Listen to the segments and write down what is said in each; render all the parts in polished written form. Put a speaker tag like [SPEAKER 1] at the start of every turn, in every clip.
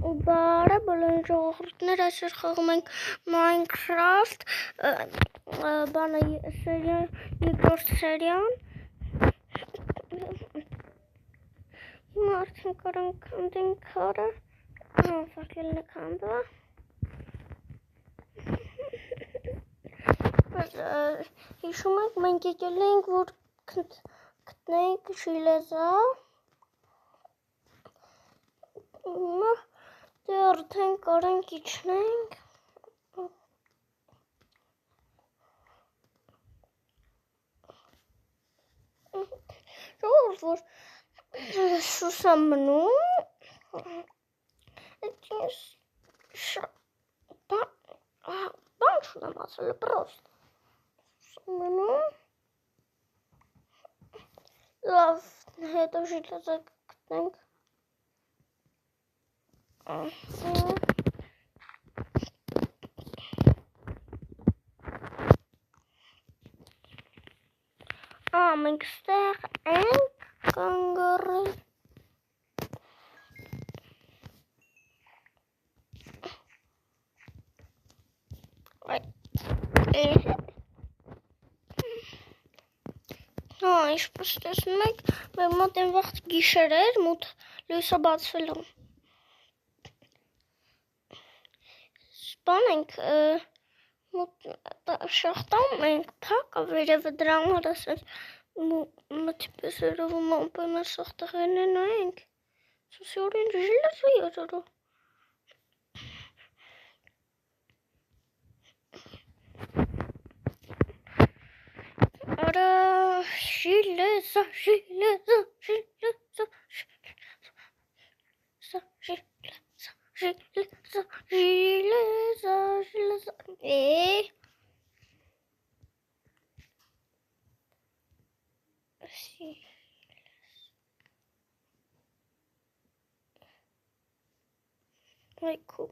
[SPEAKER 1] Բարը բոլոր ժողովուրդներ, այսօր խաղում ենք Minecraft, բանը երկրորդ սերիան։ Հիմա արդեն կարանք քանդենք քարը, ֆակելն է քանդվա։ Հիշում եք, մենք եկել ենք, որ գտնենք շիլեզա։ Դե արդեն կարանք իջնենք։ Ժողովուրդ, որ սուս եմ մնում, բան չունեմ ասել, պրոստ սուս եմ մնում, լավ, հետո շիլեզա գտնենք։ Մենք ստեղ ենք կանգառել։ Ինչպես տեսնում եք, մեր մոտ այն վաղ գիշեր էր, մութ լույսը բացվել է։ Բան ենք շախտում ենք թակը վերևը դրա համար ասես մթի պես երևում ամպեմ է սախտեղերն է նայենք։ Սուսի օրին ժիլեզա երարու։ Արա շիլեզա, շիլեզա, շիլեզա, շիլեզա, շիլեզա, շիլեզա, Ay, cool.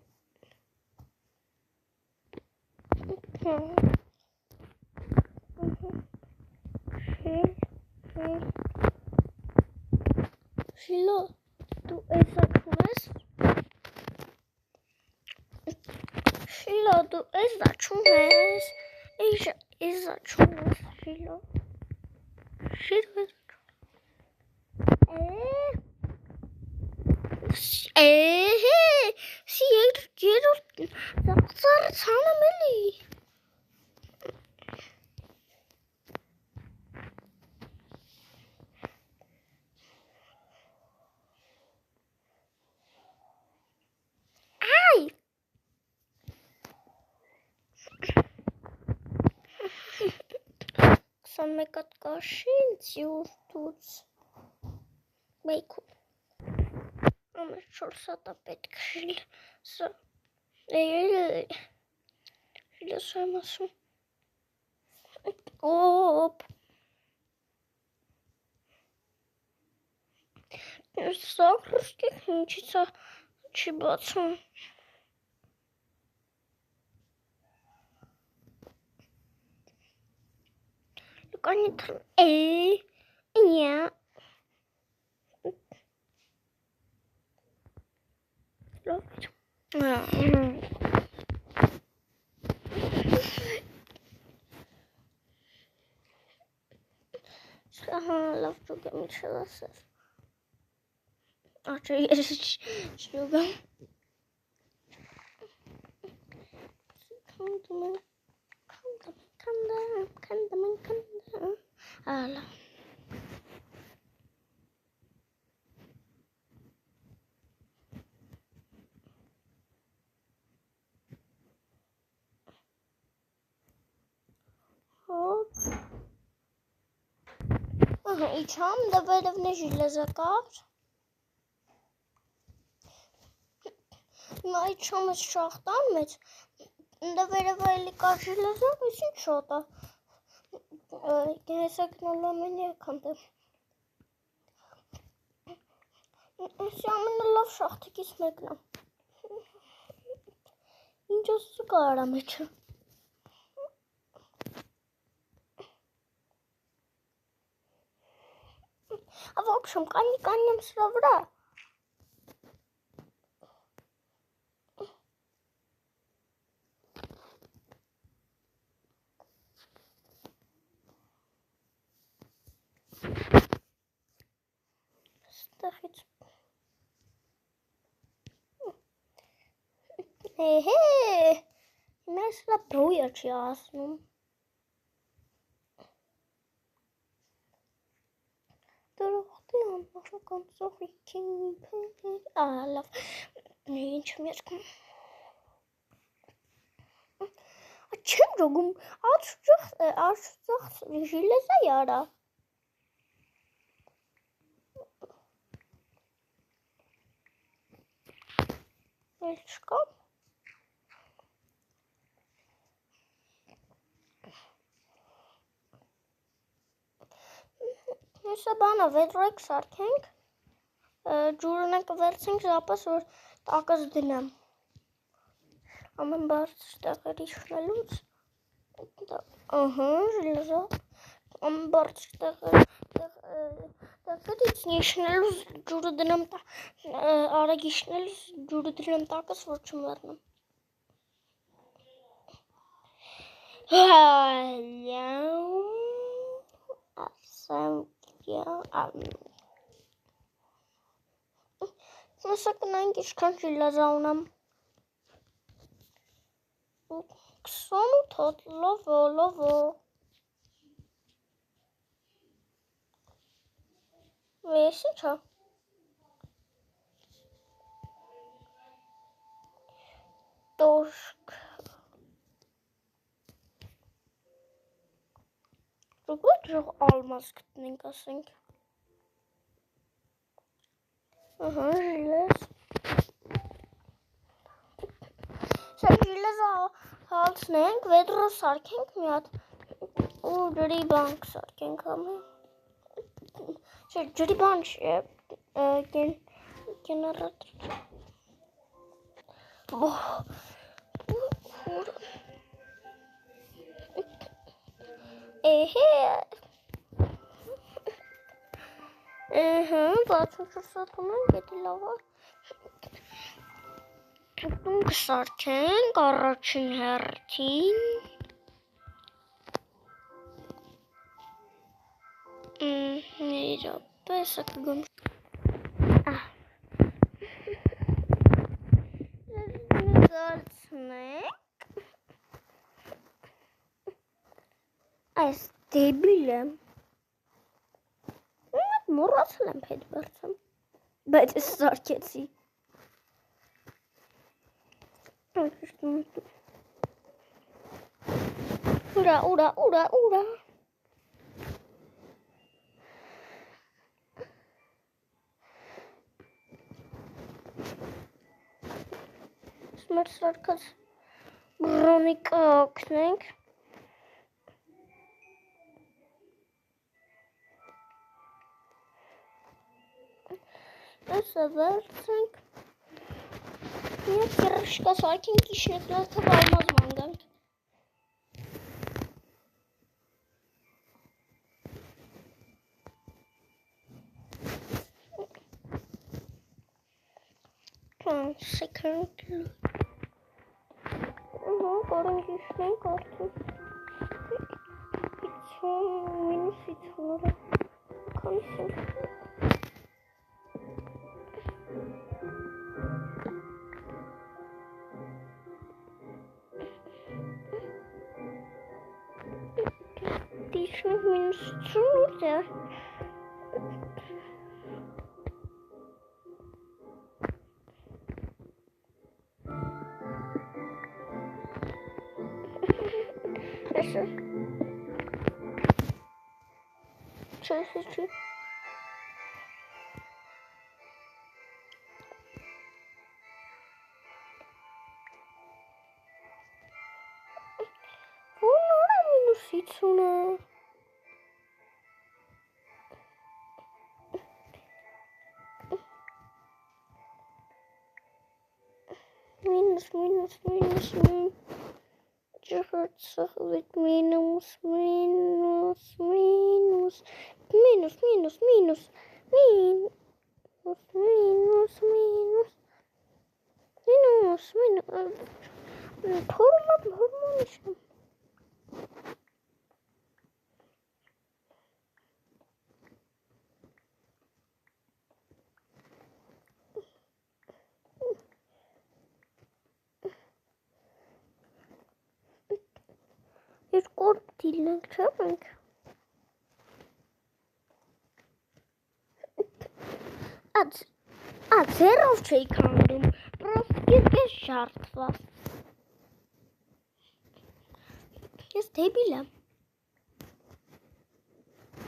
[SPEAKER 1] Շիլո, դու էսա չունես։ Շիլո, դու էսա չունես։ Էսա չունես, Շիլո։ Շիլո էսա Սի երորդ ծառը ցանեմ էլի։ Այ 21 հատ կաշին ծյուրդուց մեյքու ամեն 4 հատա պետք շիլեզա շիլեզա եմ ասում օպ սա խրստիկ ինչից չի բացում Լուկանի թրմ նյա լավ Ահա լավ ճուգ եմ իջել ասել Աչը ես ճուգ եմ Քանդամ Ալա Իջամ դա վերևն է ժիլեզա կար Հիմա իջամ ես շախտան մեջ դա վերևը էլի կար ժիլեզա բայց ինչ շոտ է Հեսա գնալու ամենի ականտեմ Էսի ամենը լավ շախտիկից մեկն է Ինչ ասու կարա մեջը В общем, канем сюда. Էհե, մեզ լա բրույա չի ասնում։ Դրողտի անմաշական ծողիքին լավ, ինչ մերքում։ Չեմ ժոգում, արշծախ ժիլեզա յարա։ Էլ չկա։ Հեսա բանա վեդրոյք սարքենք, ջուրն ենք վերցենք զապաս, որ տակս դնեմ։ Ամեն բարձ տեղերի շնելուց, ժիլեզա, ամեն բարձ տեղերից նիշնելուց ջուրը դնեմ, արագ իշնելուց ջուրը դնեմ տակս, որ չմեռնեմ։ Հեսա կնայինք իշքան ժիլեզա ունեմ։ 28 հոտ, լովո։ Ես ինչա։ Տոշկ։ Ժող ալմազ գտնենք, ասենք։ Ժիլեզ։ Ժիլեզը հալցնենք, վեդրո սարքենք մի հատ, ու ջրի բան կսարքենք համը։ Ջրի բան չի, գեներատոր։ Էհե, 64 հատ ունենք, էդի լավ է։ Տուն կսարքենք առաջին հերթին։ Իրապես կգում։ Զարցնենք։ Այս դեբիլ եմ։ Մոռացել եմ հետ բարձեմ, բայց ես սարքեցի։ Ուրա։ Մեր սարքած բրոնիկը օգնենք։ Այսը վերցենք։ Միակ երաշկա սարքենք իշնեք լաթավ ալմազ մանգանք։ Second. Կարենք իշնենք արդեն։ Մինուս 50-ը։ Քանիսենք։ Դիշնենք մինուս 50-ը։ Այսը։ Չի։ Ոնորա մինուս 50-ը։ Մինուս։ Ջրցախվեք մինուս։ Հորմոնիշն։ դիլնանք չէ մենք։ Ձերով չէի քանդում, պրոստի ես ժարդված։ Ես դեբիլ եմ։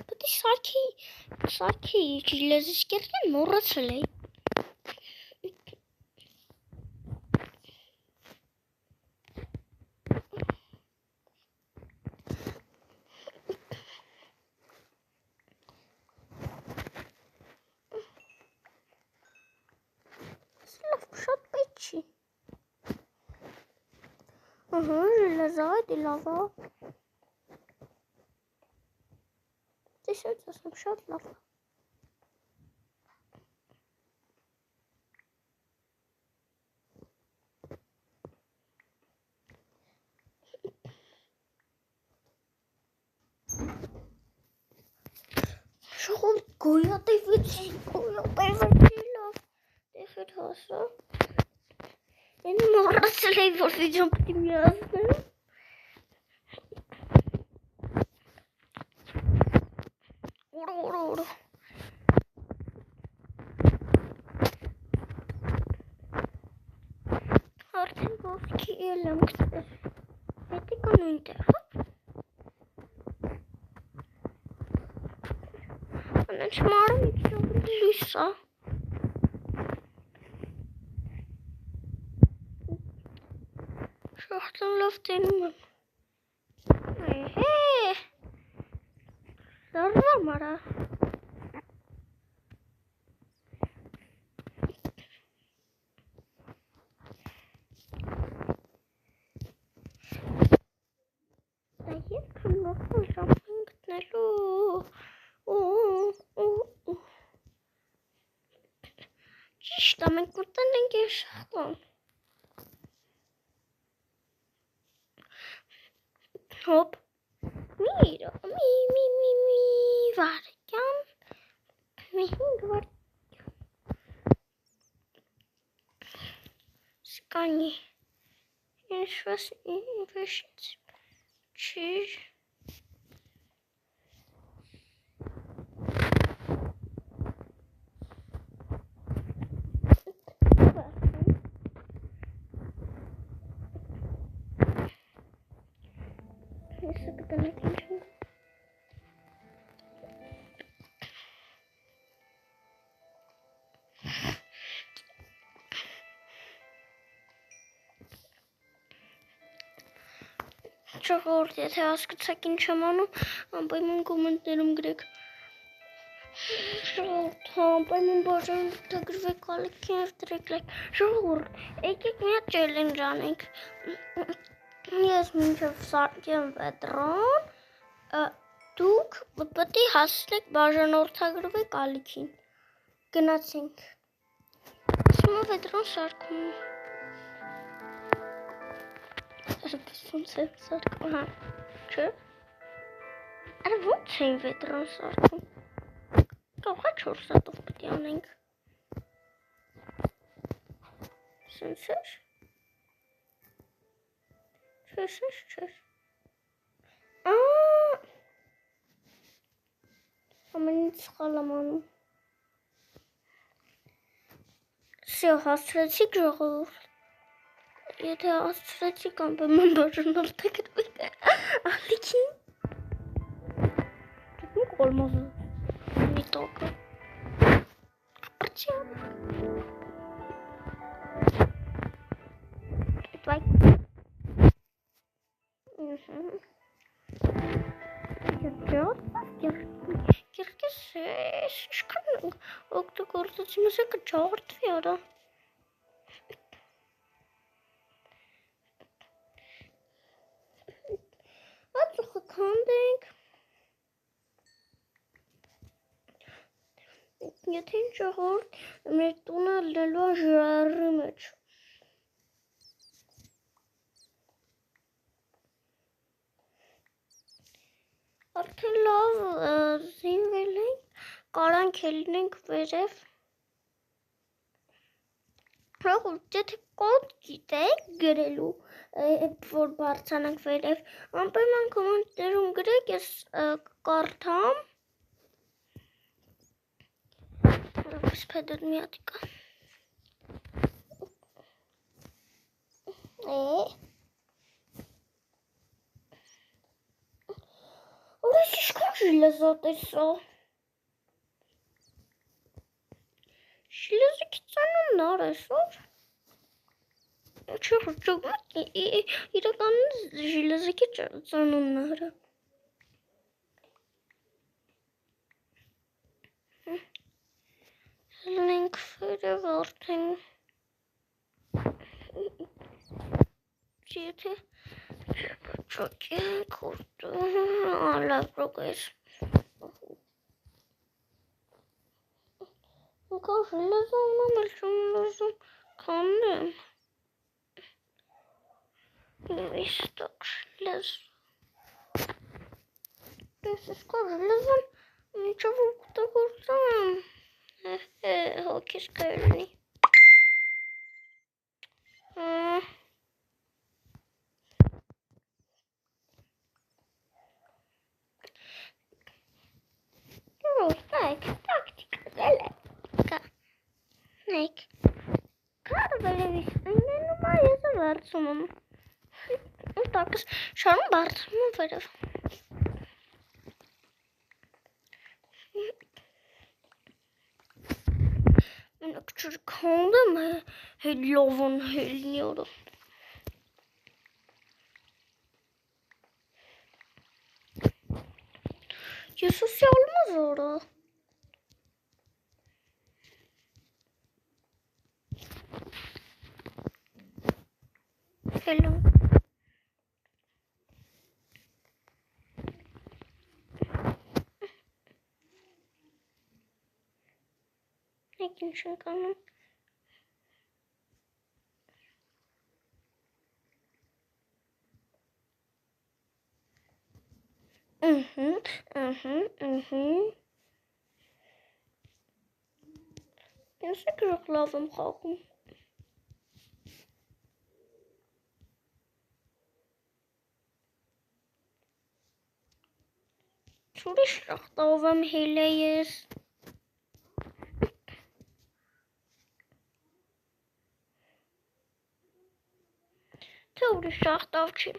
[SPEAKER 1] Պետք է սարքի ժիլեզիսկերքեն մոռացել էի։ Շատ պետք չի։ Ահա, ժելեզա դի լավ է։ Տեսած ասեմ շատ լավ է։ Շողոլ գոյատևեցի լավ։ Տեսդ հասա։ Են մոռացել էի, որ վիդեոն պետք է միացնեմ։ Օր։ Արդեն ովքի եմ գտել։ Պետք է նույնտեղ, հա։ Անց մարը մի քիչ լույս է։ Շախտան լավ տենում եմ։ Դարվա մարա։ Ես քննող ժամին գտնելու։ Ճիշտ է, մենք մտել ենք այս շախտան։ Հոպ, մի վարկյան, մի 5 վարկյան, սկանի, ինչ-որ վեշից, չիր, Ես կտանեք ինչ եմ։ Ժողովուրդ, եթե հասկացաք ինչ եմ անում, անպայման կոմենտներում գրեք։ Անպայման բաժանորդագրվեք, ալիքին և դրեք լայք։ Ժողովուրդ, եկեք մի հատ չելենջ անենք։ Ես մինչև սարքեմ վետրոն, դուք պետք է հասցնեք բաժանորդագրվեք ալիքին։ Գնացինք։ Հիմա վետրոն սարքում։ Ոնց է սարքում, հա, չէ։ Արա ոնց էին վետրոն սարքում։ Կողա 4 սատով պետք է անենք։ Սենց էր։ Չէ։ Ամենից սխալ եմ անում։ Սյո, հասցրեցիք ժողովուրդ։ Եթե հասցրեցիք անպայման բաժանորդագրվեք ալիքին։ Դուք ոլմոզը մի տոկը։ Ապրճյա։ Դվայք։ Կերկես ես ինչքան օգտագործեցի մեզ եկը ջարդվի արա։ Ածուխը քանդենք։ Եթե ինչ ժողովուրդ մեր տունը լելու է ժրարի մեջ։ Արդեն լավ զինվել ենք, կարանք է լինենք վերև։ Հողուտ, եթե կոդ գիտեք գրելու, որ բարձանանք վերև, անպայման կոմենտներում գրեք, ես կկարդամ։ Սպեդոտ մի հատի կա։ Ուրես իշքան ժիլեզոտ է սա։ Ժիլեզոքի ծանունն արես, որ։ Չէ, իրականն ժիլեզոքի ծանունն արա։ Հելնենք վերև արդեն։ Եթե չոքի ենք լավ ռոգես։ Նկա ժիլեզոն ամել չում լոզում կանեմ։ Իստակ ժիլեզոն։ Ես իսկա ժիլեզոն միջով ուկտագործամ։ Հոգիս կայլնի։ Նայք, տակտիկա դել է, կա, նայք, կարը վերևիս ընենում է, ես է վարձում եմ, տակս շարում բարձում եմ վերև, մենակ չր կանդեմ հետ լովոն հելնի օրը, ես ուսի olmaz orada. Hello. Ne kimsin kanım? Nasıl kırıklavım kalkım? Şurada şıraklavım hileyiz. Şurada şıraklavçı.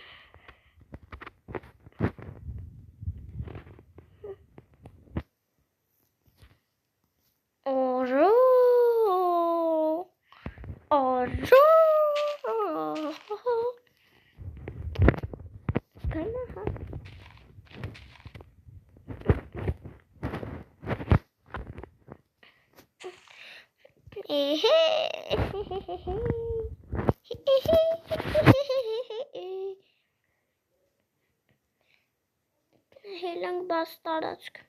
[SPEAKER 1] Helang bastaraçk.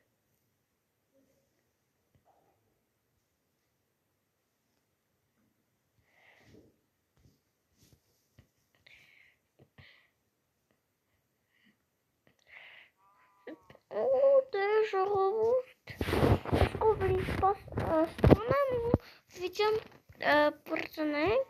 [SPEAKER 1] Видим портянек.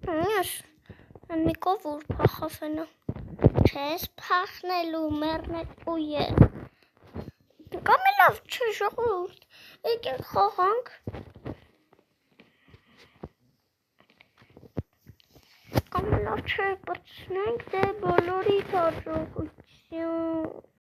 [SPEAKER 1] Yes, אני קובור פחפנה. Չես փախնելու մեռնել ու ես։ Կամ լավ չէ ժողովուրդ, եկեք խաղանք։ Կամ լավ չէ, բացնենք դե բոլորի հաջողություն։